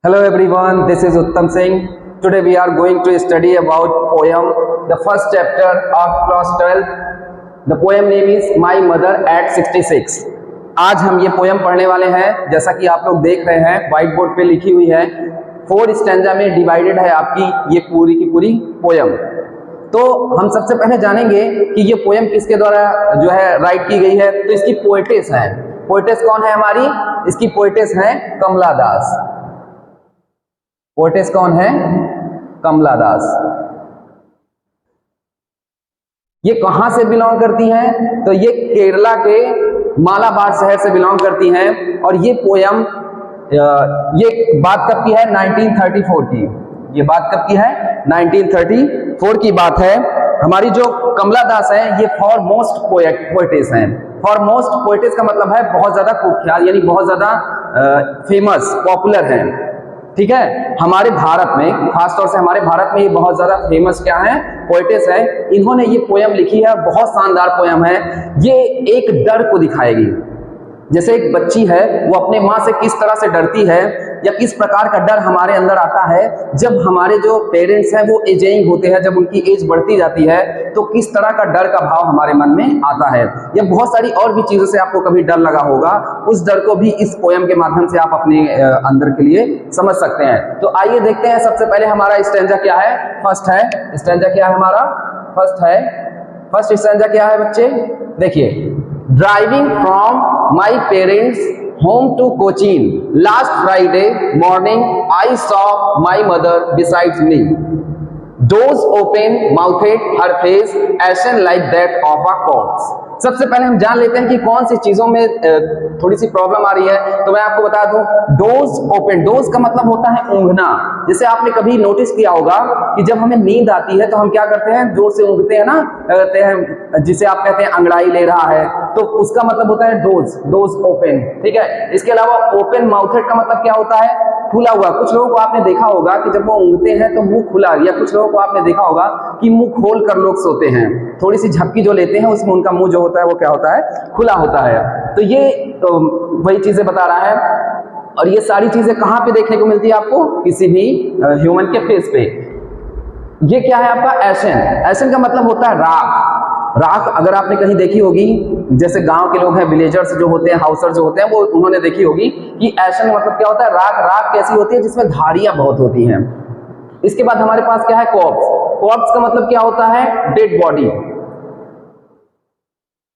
Hello everyone, this is Uttam Singh. Today we are going to study about poem, the first chapter of class 12th. The poem name is My Mother at 66. आज हम ये poem पढ़ने वाले हैं। जैसा कि आप लोग देख रहे हैं व्हाइट बोर्ड पे लिखी हुई है। 4 स्टैंजा में डिवाइडेड है आपकी ये पूरी की पूरी पोयम। तो हम सबसे पहले जानेंगे कि ये पोयम किसके द्वारा जो है राइट की गई है। तो इसकी पोएटेस है। पोएटेस कौन है हमारी? इसकी पोएटेस है कमला दास। पोएटेस कौन है? कमला दास। ये कहां से बिलोंग करती हैं? तो ये केरला के मालाबार शहर से बिलोंग करती हैं। और ये पोयम ये बात कब की है? 1934 की। ये बात कब की है? 1934 की बात है। हमारी जो कमला दास है ये फॉरमोस्ट पोएटेस हैं। फॉरमोस्ट पोएटेस का मतलब है बहुत ज्यादा कुख्यात, यानी बहुत ज्यादा फेमस, पॉपुलर हैं। ठीक है, हमारे भारत में, खासतौर से हमारे भारत में ये बहुत ज्यादा फेमस क्या है? पोएटेस है। इन्होंने ये पोयम लिखी है, बहुत शानदार पोयम है। ये एक डर को दिखाएगी। जैसे एक बच्ची है वो अपने माँ से किस तरह से डरती है, या किस प्रकार का डर हमारे अंदर आता है जब हमारे जो पेरेंट्स हैं वो एजिंग होते हैं, जब उनकी एज बढ़ती जाती है तो किस तरह का डर का भाव हमारे मन में आता है। या बहुत सारी और भी चीजों से आपको कभी डर लगा होगा, उस डर को भी इस पोयम के माध्यम से आप अपने अंदर के लिए समझ सकते हैं। तो आइए देखते हैं। सबसे पहले हमारा स्टैंजा क्या है? फर्स्ट है स्टैंजा क्या है हमारा? फर्स्ट स्टैंजा क्या है बच्चे? देखिए, driving from my parents home to Cochin. Last Friday morning, I saw my mother beside me. Doors open, mouthed, her face ashen like that of a corpse. सबसे पहले हम जान लेते हैं कि कौन सी चीजों में थोड़ी सी प्रॉब्लम आ रही है। तो मैं आपको बता दूं, डोज ओपन। डोज का मतलब होता है ऊँघना। जैसे आपने कभी नोटिस किया होगा कि जब हमें नींद आती है तो हम क्या करते हैं? जोर से ऊँघते हैं ना, कहते हैं, जिसे आप कहते हैं अंगड़ाई ले रहा है, तो उसका मतलब होता है डोज ओपन। ठीक है। इसके अलावा ओपन माउथेड का मतलब क्या होता है? खुला हुआ। कुछ लोगों को आपने देखा होगा कि जब वो ऊँघते हैं तो मुंह खुला, या कुछ लोगों को आपने देखा होगा कि मुंह खोल कर लोग सोते हैं। थोड़ी सी झपकी जो लेते हैं उसमें उनका मुंह जो होता है वो क्या होता है? खुला होता है। तो ये वही चीजें बता रहा है। और ये सारी चीजें कहाँ पे देखने को मिलती है आपको? किसी भी ह्यूमन के फेस पे। ये क्या है आपका? एशन। एशन का मतलब होता है राख। राख अगर आपने कहीं देखी होगी, जैसे गांव के लोग हैं, विलेजर्स जो होते हैं, हाउसर जो होते हैं, वो उन्होंने देखी होगी कि एशन मतलब क्या होता है? राख। राख कैसी होती है? जिसमें धारियां बहुत होती हैं। इसके बाद हमारे पास क्या है? कॉर्प्स। कॉर्प्स का मतलब क्या होता है? डेड बॉडी,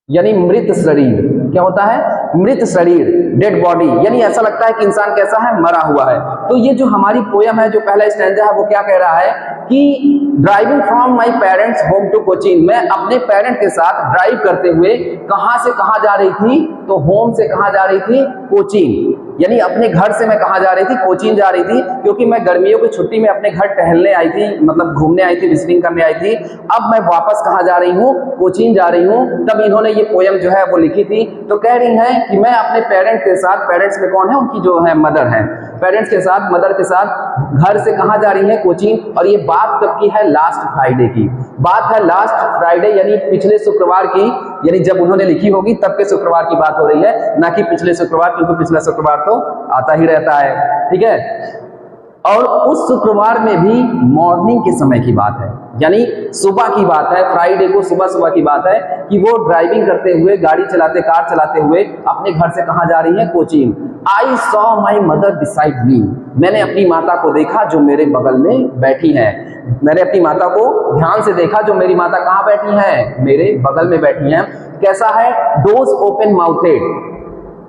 यानी मृत शरीर। क्या होता है? मृत शरीर, डेड बॉडी, यानी ऐसा लगता है कि इंसान कैसा है? मरा हुआ है। तो ये जो हमारी पोयम है, जो पहला स्टैंजा है, वो क्या कह रहा है कि driving from my parents home to Cochin. मैं अपने पेरेंट के साथ ड्राइव करते हुए कहां से कहां जा रही थी? तो होम से कहां जा रही थी? कोचीन। यानी अपने घर से मैं कहां जा रही थी? कोचीन जा रही थी, क्योंकि मैं गर्मियों की छुट्टी में अपने घर टहलने आई थी, मतलब घूमने आई थी, विजिटिंग करने आई थी। अब मैं वापस कहां जा रही हूँ? कोचीन जा रही हूँ। तब इन्होंने ये पोयम जो है वो लिखी थी। तो कह रही हैं कि मैं अपने पेरेंट्स के साथ, पेरेंट्स में कौन है? उनकी जो है मदर है, पेरेंट्स के साथ, मदर के साथ घर से कहां जा रही है? कोचीन। और ये बात कब की है? लास्ट फ्राइडे की बात है। लास्ट फ्राइडे यानी पिछले शुक्रवार की, यानी जब उन्होंने लिखी होगी तब के शुक्रवार की बात हो रही है, ना कि पिछले शुक्रवार, क्योंकि पिछला शुक्रवार तो आता ही रहता है। ठीक है। और उस शुक्रवार में भी मॉर्निंग के समय की बात है, यानी सुबह की बात है। फ्राइडे को सुबह की बात है कि वो ड्राइविंग करते हुए, गाड़ी चलाते, कार चलाते हुए अपने घर से कहां जा रही है? Cochin. I saw my mother beside me. मैंने अपनी माता को देखा जो मेरे बगल में बैठी है। मैंने अपनी माता को ध्यान से देखा, जो मेरी माता कहां बैठी है? मेरे बगल में बैठी है। कैसा है? डोज ओपन माउथेड,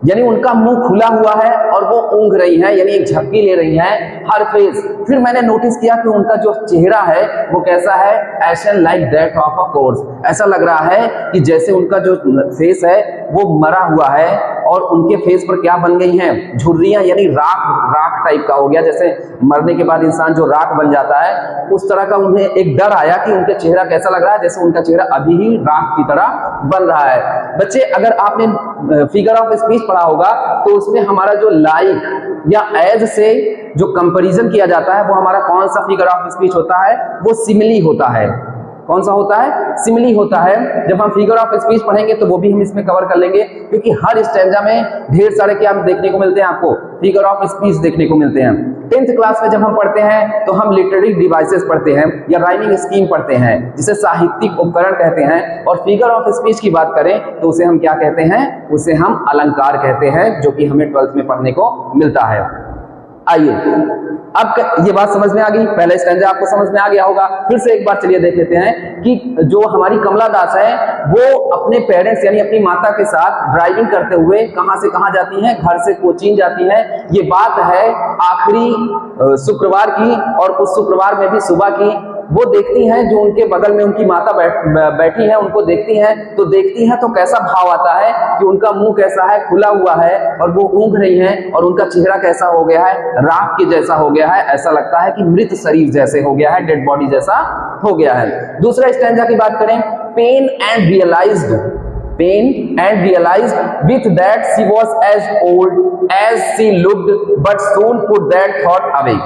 यानी उनका मुंह खुला हुआ है और वो ऊँघ रही है, यानी एक झपकी ले रही है। हर फेस, फिर मैंने नोटिस किया कि उनका जो चेहरा है वो कैसा है? एशन like that of a course. ऐसा लग रहा है कि जैसे उनका जो फेस है वो मरा हुआ है, और उनके फेस पर क्या बन गई हैं? झुर्रियां, यानी राख। राख टाइप का हो गया, जैसे मरने के बाद इंसान जो राख बन जाता है, उस तरह का उन्हें एक डर आया कि उनका चेहरा कैसा लग रहा है? जैसे उनका चेहरा अभी ही राख की तरह बन रहा है। बच्चे, अगर आपने फिगर ऑफ स्पीच पढ़ा होगा तो उसमें हमारा जो लाइक या एज से जो कंपैरिजन किया जाता है वो हमारा कौन सा फिगर ऑफ स्पीच होता है? वो सिमिली होता है। कौन सा होता है? सिमिली होता है। जब हम फिगर ऑफ स्पीच पढ़ेंगे तो वो भी हम इसमें कवर कर लेंगे, क्योंकि हर स्टैंजा में ढेर सारे क्या देखने को मिलते हैं आपको? फिगर ऑफ स्पीच देखने को मिलते हैं। 10th क्लास में जब हम पढ़ते हैं तो हम लिटरेरी डिवाइसेस पढ़ते हैं या राइमिंग स्कीम पढ़ते हैं, जिसे साहित्यिक उपकरण कहते हैं। और फिगर ऑफ स्पीच की बात करें तो उसे हम क्या कहते हैं? उसे हम अलंकार कहते हैं, जो कि हमें 12th में पढ़ने को मिलता है। आइए, अब ये बात समझ में आ गई, पहला स्टैंजा आपको समझ में आ गया होगा। फिर से एक बार चलिए देख लेते हैं कि जो हमारी कमला दास है वो अपने पेरेंट्स यानी अपनी माता के साथ ड्राइविंग करते हुए कहां से कहां जाती हैं? घर से कोचीन जाती हैं। ये बात है आखिरी शुक्रवार की, और उस शुक्रवार में भी सुबह की। वो देखती हैं जो उनके बगल में उनकी माता बैठी है, उनको देखती हैं तो कैसा भाव आता है कि उनका मुंह कैसा है? खुला हुआ है, और वो ऊँघ रही हैं, और उनका चेहरा कैसा हो गया है? राख के जैसा हो गया है। ऐसा लगता है कि मृत शरीर जैसे हो गया है, डेड बॉडी जैसा हो गया है। दूसरा स्टैंजा की बात करें, pain and realized with that she was as old as she looked, but soon put that thought away।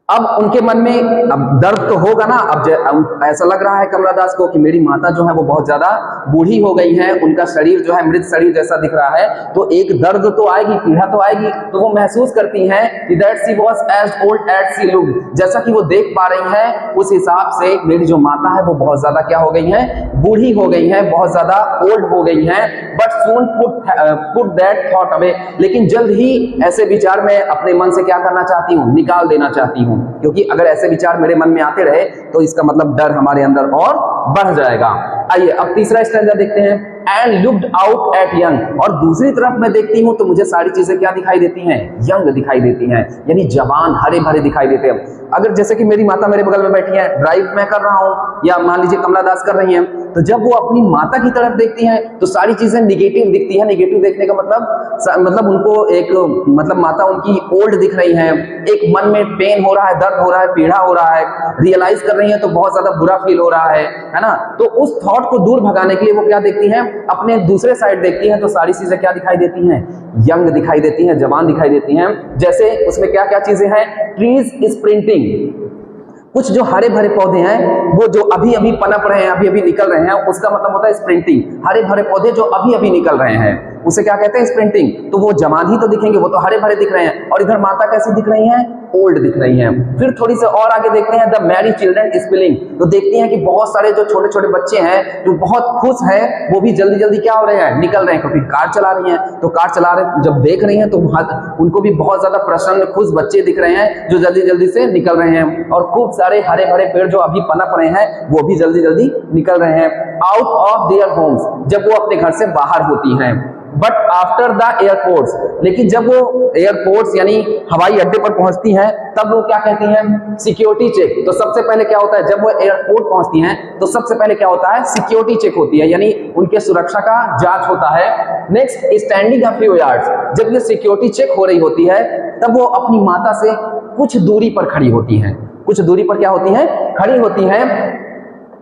अब उनके मन में अब दर्द तो होगा ना। अब ऐसा लग रहा है कमला दास को कि मेरी माता जो है वो बहुत ज्यादा बूढ़ी हो गई है, उनका शरीर जो है मृत शरीर जैसा दिख रहा है, तो एक दर्द तो आएगी, पीड़ा तो आएगी। तो वो महसूस करती हैं कि that she was as old as she looked, जैसा कि वो देख पा रही हैं उस हिसाब से मेरी जो माता है वो बहुत ज्यादा क्या हो गई है? बूढ़ी हो गई है, बहुत ज्यादा ओल्ड हो गई है। But soon put that thought away, लेकिन जल्द ही ऐसे विचार मैं अपने मन से क्या करना चाहती हूँ? निकाल देना चाहती हूँ, क्योंकि अगर ऐसे विचार मेरे मन में आते रहे तो इसका मतलब डर हमारे अंदर और बढ़ जाएगा। आइए अब तीसरा स्टैंजा देखते हैं, and looked out at young, और दूसरी तरफ मैं देखती हूं तो मुझे सारी चीजें क्या दिखाई देती हैं? यंग दिखाई देती हैं, यानी जवान, हरे भरे दिखाई देते हैं। अगर जैसे कि मेरी माता मेरे बगल में बैठी है, ड्राइव मैं कर रहा हूं, या मान लीजिए कमला दास कर रही हैं, तो जब वो अपनी माता की तरफ देखती हैं तो सारी चीजें निगेटिव दिखती है। निगेटिव देखने का मतलब उनको एक माता उनकी ओल्ड दिख रही है, एक मन में पेन हो रहा है, दर्द हो रहा है, पीड़ा हो रहा है, रियलाइज कर रही है तो बहुत ज्यादा बुरा फील हो रहा है ना। तो उस थॉट को दूर भगाने के लिए वो क्या देखती हैं? अपने दूसरे साइड देखती हैं तो सारी चीजें क्या दिखाई देती हैं? यंग दिखाई देती हैं, जवान दिखाई देती हैं। जैसे उसमें क्या क्या चीजें हैं? ट्रीज स्प्रिंटिंग, कुछ जो हरे भरे पौधे हैं वो जो अभी अभी पनप रहे हैं, अभी अभी निकल रहे हैं, उसका मतलब होता है स्प्रिंटिंग। हरे भरे पौधे जो अभी अभी निकल रहे हैं उसे क्या कहते हैं? स्प्रिंटिंग। तो वो जवान ही तो दिखेंगे, वो तो हरे भरे दिख रहे हैं। और इधर माता कैसी दिख रही हैं? ओल्ड दिख रही हैं। फिर थोड़ी से और आगे देखते हैं, द मैरी चिल्ड्रन स्पिलिंग, तो देखते हैं कि बहुत सारे जो छोटे छोटे बच्चे हैं जो बहुत खुश हैं, वो भी जल्दी जल्दी क्या हो रहे हैं? निकल रहे हैं, क्योंकि कार चला रही हैं। तो कार चला रहे जब देख रही हैं तो उनको भी बहुत ज्यादा प्रसन्न खुश बच्चे दिख रहे हैं जो जल्दी जल्दी से निकल रहे हैं। और खूब सारे हरे भरे पेड़ जो अभी पनप रहे हैं वो भी जल्दी जल्दी निकल रहे हैं। आउट ऑफ देयर होम्स, जब वो अपने घर से बाहर होती हैं। बट आफ्टर द एयरपोर्ट्स, लेकिन जब वो एयरपोर्ट्स यानी हवाई अड्डे पर पहुंचती हैं तब वो क्या कहती हैं? Security check. तो सबसे पहले क्या होता है? जब वो एयरपोर्ट पहुंचती हैं तो सबसे पहले क्या होता है? सिक्योरिटी चेक होती है, यानी उनके सुरक्षा का जांच होता है। Next, standing a few yards, जब ये सिक्योरिटी चेक हो रही होती है तब वो अपनी माता से कुछ दूरी पर खड़ी होती हैं। कुछ दूरी पर क्या होती हैं? खड़ी होती हैं।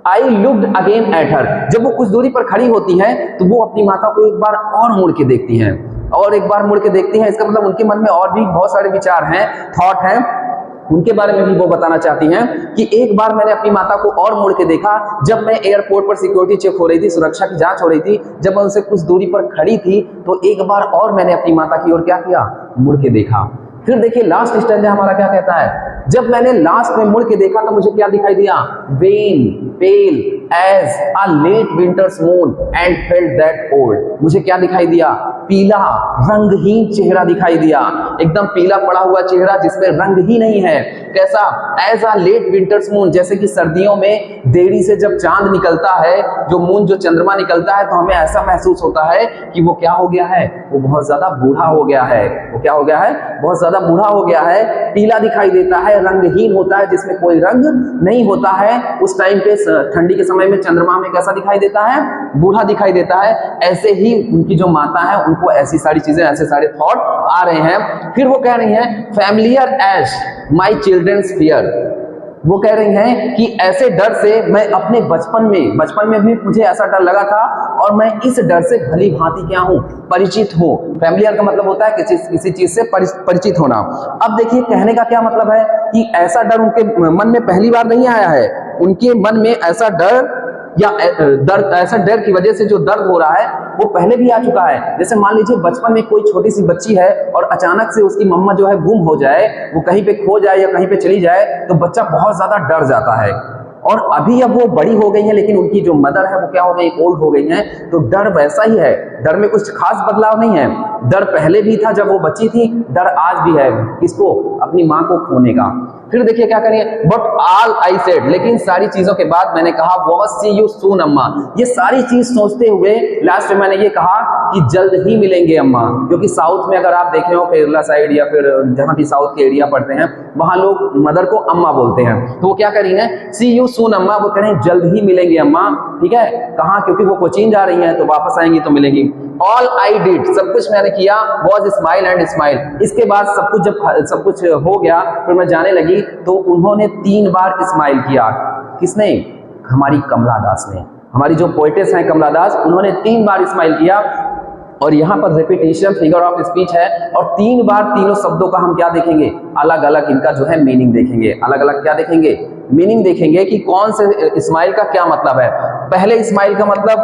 I looked again at her, जब वो कुछ दूरी पर खड़ी होती हैं तो वो अपनी माता को एक बार और मुड़ के देखती हैं, और एक बार मुड़ के देखती हैं। इसका मतलब उनके मन में और भी बहुत सारे विचार हैं, थॉट हैं, उनके बारे में भी वो बताना चाहती हैं कि एक बार मैंने अपनी माता को और मुड़ के देखा जब मैं एयरपोर्ट पर सिक्योरिटी चेक हो रही थी, सुरक्षा की जांच हो रही थी, जब मैं उनसे कुछ दूरी पर खड़ी थी तो एक बार और मैंने अपनी माता की ओर क्या किया? मुड़ के देखा। फिर देखिए लास्ट स्टैंजा हमारा क्या कहता है? जब मैंने लास्ट में मुड़ के देखा तो मुझे क्या दिखाई दिया? When pale as a late winter's moon and felt that old, मुझे क्या दिखाई दिया? पीला रंगहीन चेहरा दिखाई दिया, एकदम पीला पड़ा हुआ चेहरा जिसमें रंग ही नहीं है। कैसा? As a late winter's moon, जैसे कि सर्दियों में देरी से जब चांद निकलता है, जो मून जो चंद्रमा निकलता है, तो हमें ऐसा महसूस होता है कि वो क्या हो गया है? वो बहुत ज्यादा बूढ़ा हो गया है। वो क्या हो गया है? बहुत ज्यादा बूढ़ा हो गया है। पीला दिखाई देता है, रंगहीन होता है, जिसमें कोई रंग नहीं होता है। उस टाइम पे ठंडी के समय में चंद्रमा में कैसा दिखाई देता है? बूढ़ा दिखाई देता है। ऐसे ही उनकी जो माता है उनको ऐसी सारी चीजें, ऐसे सारे थॉट आ रहे हैं। फिर वो कह रही हैं, familiar as my children's fear, वो कह रही हैं कि ऐसे डर से मैं अपने बचपन में भी मुझे ऐसा डर लगा था, और मैं इस डर से भली भांति क्या हूं? परिचित हूं। फैमिलियर का मतलब होता है किसी चीज से परिचित होना। अब देखिए कहने का क्या मतलब है कि ऐसा डर उनके मन में पहली बार नहीं आया है, उनके मन में ऐसा डर या दर्द, ऐसा डर की वजह से जो दर्द हो रहा है वो पहले भी आ चुका है। जैसे मान लीजिए बचपन में कोई छोटी सी बच्ची है और अचानक से उसकी मम्मा जो है गुम हो जाए, वो कहीं पे खो जाए या कहीं पे चली जाए, तो बच्चा बहुत ज्यादा डर जाता है। और अभी अब वो बड़ी हो गई है, लेकिन उनकी जो मदर है वो क्या हो गई, ओल्ड हो गई है, तो डर वैसा ही है। डर में कुछ खास बदलाव नहीं है। डर पहले भी था जब वो बच्ची थी, डर आज भी है। किसको? अपनी माँ को खोने का। फिर देखिए क्या करेंगे, बट ऑल आई सेड, लेकिन सारी चीजों के बाद मैंने कहा वॉज सी यू सून अम्मा। ये सारी चीज सोचते हुए लास्ट में मैंने ये कहा कि जल्द ही मिलेंगे अम्मा। क्योंकि साउथ में अगर आप देखे हो, केरला साइड या फिर जहां भी साउथ के एरिया पड़ते हैं, वहां लोग मदर को अम्मा बोलते हैं। तो वो क्या करेंगे, सी यू सून अम्मा, वो कह रहे हैं जल्द ही मिलेंगे अम्मा। ठीक है, कहाँ? क्योंकि वो कोचीन जा रही हैं, तो वापस आएंगी तो मिलेंगी। ऑल आई डिड, सब कुछ मैंने किया, वॉज स्माइल एंड स्माइल। इसके बाद सब कुछ, जब सब कुछ हो गया, फिर मैं जाने लगी, तो उन्होंने 3 बार स्माइल किया। किसने? हमारी कमला दास ने। हमारी जो पोएटेस हैं कमला दास, उन्होंने 3 बार स्माइल किया। और यहाँ पर रिपीटेशन फिगर ऑफ स्पीच है, और 3 बार तीनों शब्दों का हम क्या देखेंगे, अलग अलग इनका जो है मीनिंग देखेंगे। अलग अलग क्या देखेंगे? मीनिंग देखेंगे कि कौन से स्माइल का क्या मतलब है। पहले स्माइल का मतलब,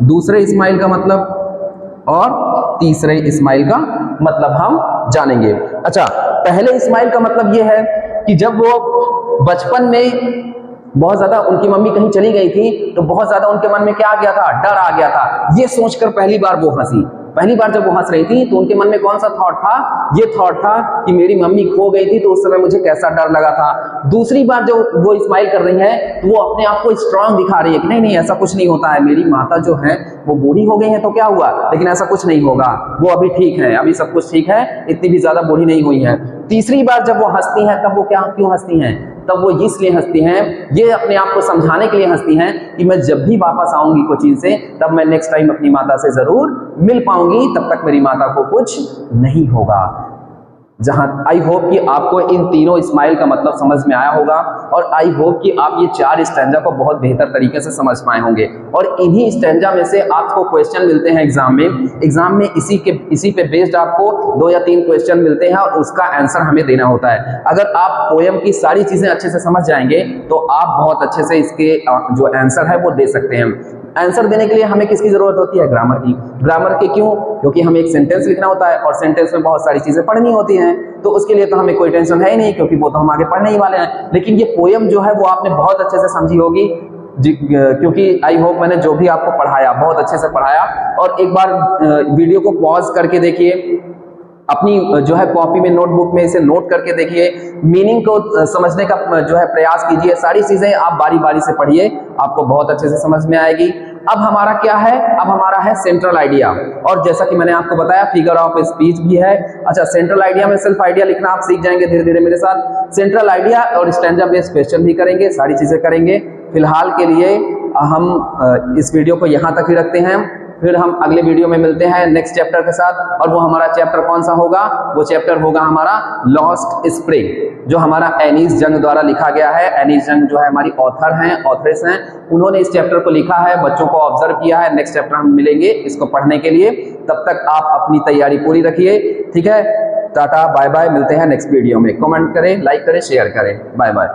दूसरे स्माइल का मतलब और तीसरे स्माइल का मतलब हम जानेंगे। अच्छा, पहले स्माइल का मतलब ये है कि जब वो बचपन में बहुत ज्यादा उनकी मम्मी कहीं चली गई थी, तो बहुत ज्यादा उनके मन में क्या आ गया था, डर आ गया था। ये सोचकर पहली बार वो हंसी। पहली बार जब वो हंस रही थी, तो उनके मन में कौन सा थॉट था? ये थॉट था कि मेरी मम्मी खो गई थी, तो उस समय मुझे कैसा डर लगा था। दूसरी बार जो वो स्माइल कर रही है, तो वो अपने आप को स्ट्रांग दिखा रही है कि नहीं नहीं, ऐसा कुछ नहीं होता है, मेरी माता जो है वो बूढ़ी हो गई है तो क्या हुआ, लेकिन ऐसा कुछ नहीं होगा, वो अभी ठीक है, अभी सब कुछ ठीक है, इतनी भी ज्यादा बूढ़ी नहीं हुई है। तीसरी बार जब वो हंसती हैं, तब वो क्या, क्यों हंसती हैं? तब वो इसलिए हंसती हैं, ये अपने आप को समझाने के लिए हंसती हैं कि मैं जब भी वापस आऊंगी कोचीन से, तब मैं नेक्स्ट टाइम अपनी माता से जरूर मिल पाऊंगी, तब तक मेरी माता को कुछ नहीं होगा। जहां आई होप कि आपको इन तीनों स्माइल का मतलब समझ में आया होगा, और आई होप कि आप ये 4 स्टैंजा को बहुत बेहतर तरीके से समझ पाए होंगे। और इन्हीं स्टैंजा में से आपको क्वेश्चन मिलते हैं एग्जाम में। एग्जाम में इसी पे बेस्ड आपको 2 या 3 क्वेश्चन मिलते हैं, और उसका आंसर हमें देना होता है। अगर आप पोएम की सारी चीजें अच्छे से समझ जाएंगे, तो आप बहुत अच्छे से इसके जो आंसर है वो दे सकते हैं। आंसर देने के लिए हमें किसकी जरूरत होती है? ग्रामर की। ग्रामर के क्यों? क्योंकि हमें एक सेंटेंस लिखना होता है, और सेंटेंस में बहुत सारी चीजें पढ़नी होती हैं, तो उसके लिए तो हमें कोई टेंशन है ही नहीं, क्योंकि वो तो हम आगे पढ़ने ही वाले हैं। लेकिन ये पोएम जो है वो आपने बहुत अच्छे से समझी होगी, क्योंकि आई होप मैंने जो भी आपको पढ़ाया बहुत अच्छे से पढ़ाया। और एक बार वीडियो को पॉज करके देखिए, अपनी जो है कॉपी में, नोटबुक में इसे नोट करके देखिए, मीनिंग को समझने का जो है प्रयास कीजिए। सारी चीजें आप बारी बारी से पढ़िए, आपको बहुत अच्छे से समझ में आएगी। अब हमारा क्या है? अब हमारा है सेंट्रल आइडिया, और जैसा कि मैंने आपको बताया फिगर ऑफ स्पीच भी है। अच्छा, सेंट्रल आइडिया में सेल्फ आइडिया लिखना आप सीख जाएंगे धीरे धीरे मेरे साथ। सेंट्रल आइडिया और स्टैंजा बेस्ड क्वेश्चन भी करेंगे, सारी चीजें करेंगे। फिलहाल के लिए हम इस वीडियो को यहाँ तक ही रखते हैं, फिर हम अगले वीडियो में मिलते हैं नेक्स्ट चैप्टर के साथ। और वो हमारा चैप्टर कौन सा होगा? वो चैप्टर होगा हमारा लॉस्ट स्प्रिंग, जो हमारा एनीस जंग द्वारा लिखा गया है। एनीस जंग जो है हमारी ऑथर हैं, ऑथरेस हैं, उन्होंने इस चैप्टर को लिखा है, बच्चों को ऑब्जर्व किया है। नेक्स्ट चैप्टर हम मिलेंगे इसको पढ़ने के लिए, तब तक आप अपनी तैयारी पूरी रखिए। ठीक है, टाटा बाय बाय, मिलते हैं नेक्स्ट वीडियो में। कमेंट करें, लाइक करें, शेयर करें, बाय बाय।